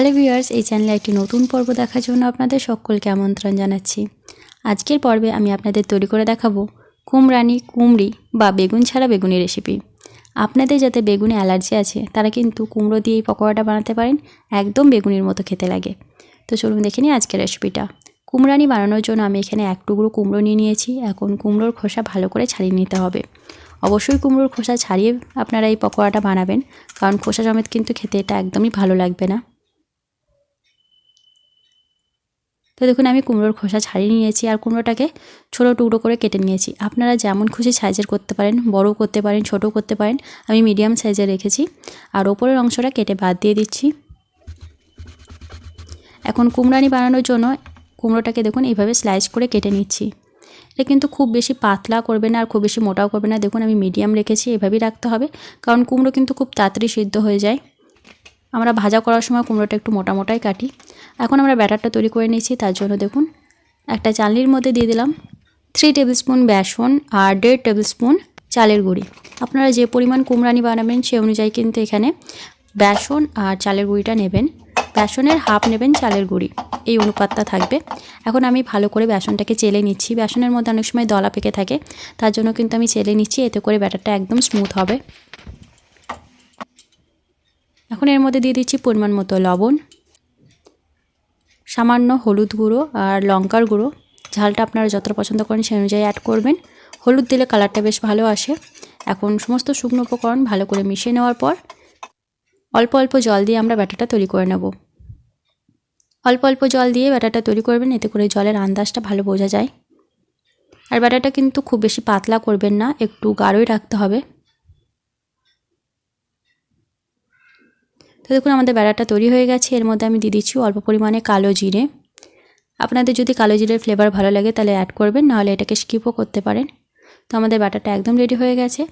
Hello viewers, এই চ্যানেলে একটি নতুন পর্ব দেখার জন্য আপনাদের সকলকে আমন্ত্রণ জানাচ্ছি। আজকের পর্বে আমি আপনাদের তৈরি করে দেখাবো কুমরানি, কুমড়ি বা বেগুন ছাড়া বেগুনি রেসিপি। আপনাদের যাতে বেগুনে অ্যালার্জি আছে তারা কিন্তু কুমড়ো দিয়ে এই পকোড়াটা বানাতে পারেন, একদম বেগুনির মতো খেতে লাগে। তো চলুন দেখে নিই আজকের রেসিপিটা। কুমরানি বানানোর জন্য আমি এখানে এক টুকরো কুমড়ো নিয়ে নিয়েছি। এখন কুমড়োর খোসা ভালো করে ছাড়িয়ে নিতে হবে। অবশ্যই কুমড়োর খোসা ছাড়িয়ে আপনারা এই পকোড়াটা বানাবেন, কারণ খোসা সমেত কিন্তু খেতে এটা একদমই ভালো লাগবে না। তো দেখুন আমি কুমড়োর খোসা ছাড়িয়ে নিয়েছি আর কুমড়োটাকে ছোটো টুকরো করে কেটে নিয়েছি। আপনারা যেমন খুশি সাইজের করতে পারেন, বড় করতে পারেন, ছোট করতে পারেন। আমি মিডিয়াম সাইজে রেখেছি আর ওপরের অংশটা কেটে বাদ দিয়ে দিচ্ছি। এখন কুমড়ানি বানানোর জন্য কুমড়োটাকে দেখুন এইভাবে স্লাইস করে কেটে নিচ্ছি। এটা কিন্তু খুব বেশি পাতলা করবে না আর খুব বেশি মোটাও করবে না। দেখুন আমি মিডিয়াম রেখেছি, এভাবেই রাখতে হবে, কারণ কুমড়ো কিন্তু খুব তাড়াতাড়ি সিদ্ধ হয়ে যায়। আমরা ভাজা করার সময় কুমড়োটা একটু মোটা মোটাই কাটি। এখন আমরা ব্যাটারটা তৈরি করে নিয়েছি। তার জন্য দেখুন একটা চালনির মধ্যে দিয়ে দিলাম 3 টেবিল স্পুন বেসন আর 1.5 টেবিল স্পুন চালের গুঁড়ি। আপনারা যে পরিমাণ কুমড়ানি বানাবেন সে অনুযায়ী কিন্তু এখানে বেসন আর চালের গুঁড়িটা নেবেন। বেসনের হাফ নেবেন চালের গুঁড়ি, এই অনুপাতটা থাকবে। এখন আমি ভালো করে বেসনটাকে চেলে নিচ্ছি। বেসনের মধ্যে অনেক সময় দলা পেকে থাকে, তার জন্য কিন্তু আমি চেলে নিচ্ছি, এতে করে ব্যাটারটা একদম স্মুথ হবে। এখন এর মধ্যে দিয়ে দিচ্ছি পরিমাণ মতো লবণ, সামান্য হলুদ গুঁড়ো আর লঙ্কার গুঁড়ো। ঝালটা আপনারা যতটা পছন্দ করেন সেই অনুযায়ী অ্যাড করবেন। হলুদ দিলে কালারটা বেশ ভালো আসে। এখন সমস্ত শুকনো উপকরণ ভালো করে মিশিয়ে নেওয়ার পর অল্প অল্প জল দিয়ে আমরা ব্যাটারটা তৈরি করে নেব। অল্প অল্প জল দিয়ে ব্যাটারটা তৈরি করবেন, এতে করে জলের আন্দাজটা ভালো বোঝা যায়। আর ব্যাটারটা কিন্তু খুব বেশি পাতলা করবেন না, একটু গাঢ়ই রাখতে হবে। তো দেখুন আমাদের ব্যাটারটা তৈরি হয়ে গেছে। এর মধ্যে আমি দিয়ে দিচ্ছি অল্প পরিমাণে কালো জিরে। আপনাদের যদি কালো জিরের ফ্লেভার ভালো লাগে তাহলে অ্যাড করবেন, নাহলে এটাকে স্কিপও করতে পারেন। তো আমাদের ব্যাটারটা একদম রেডি হয়ে গেছে।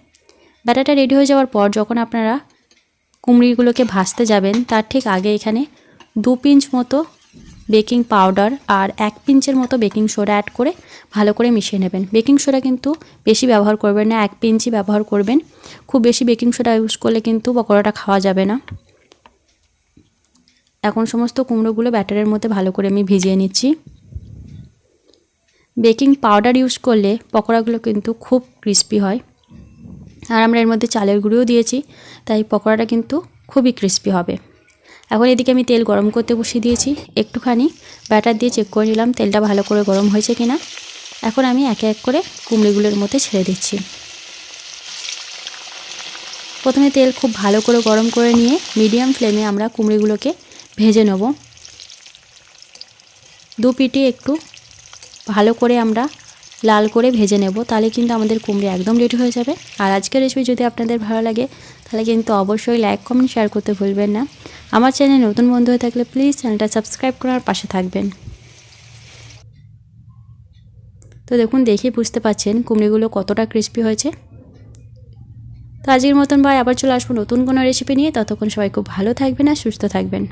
ব্যাটারটা রেডি হয়ে যাওয়ার পর যখন আপনারা কুমড়িগুলোকে ভাজতে যাবেন তার ঠিক আগে এখানে 2 পিঞ্চ মতো বেকিং পাউডার আর 1 পিঞ্চের মতো বেকিং সোডা অ্যাড করে ভালো করে মিশিয়ে নেবেন। বেকিং সোডা কিন্তু বেশি ব্যবহার করবেন না, 1 পিঞ্চই ব্যবহার করবেন। খুব বেশি বেকিং সোডা ইউজ করলে কিন্তু পকোড়াটা খাওয়া যাবে না। এখন সমস্ত কুমড়োগুলো ব্যাটারের মধ্যে ভালো করে আমি ভিজিয়ে নিচ্ছি। বেকিং পাউডার ইউজ করলে পকোড়াগুলো কিন্তু খুব ক্রিস্পি হয়। আর আমরা এর মধ্যে চালের গুঁড়িও দিয়েছি, তাই পকোড়াটা কিন্তু খুবই ক্রিস্পি হবে। এখন এদিকে আমি তেল গরম করতে বসিয়ে দিয়েছি। একটুখানি ব্যাটার দিয়ে চেক করে নিলাম তেলটা ভালো করে গরম হয়েছে কিনা। এখন আমি একে এক করে কুমড়িগুলোর মধ্যে ছেড়ে দিচ্ছি। প্রথমে তেল খুব ভালো করে গরম করে নিয়ে মিডিয়াম ফ্লেমে আমরা কুমড়িগুলোকে ভেজে নেব। দু পিঠে একটু ভালো করে আমরা লাল করে ভেজে নেব, তাহলে কিন্তু আমাদের কুমড়ি একদম রেডি হয়ে যাবে। আর আজকের রেসিপি যদি আপনাদের ভালো লাগে তাহলে কিন্তু অবশ্যই লাইক, কমেন্ট, শেয়ার করতে ভুলবেন না। আমার চ্যানেলে নতুন বন্ধু হয়ে থাকলে প্লিজ চ্যানেলটা সাবস্ক্রাইব করার পাশে থাকবেন। তো দেখুন দেখেই বুঝতে পারছেন কুমড়িগুলো কতটা ক্রিস্পি হয়েছে। তো আজকের মতন আবার চলে আসবো নতুন কোনো রেসিপি নিয়ে। ততক্ষণ সবাই খুব ভালো থাকবেন আর সুস্থ থাকবেন।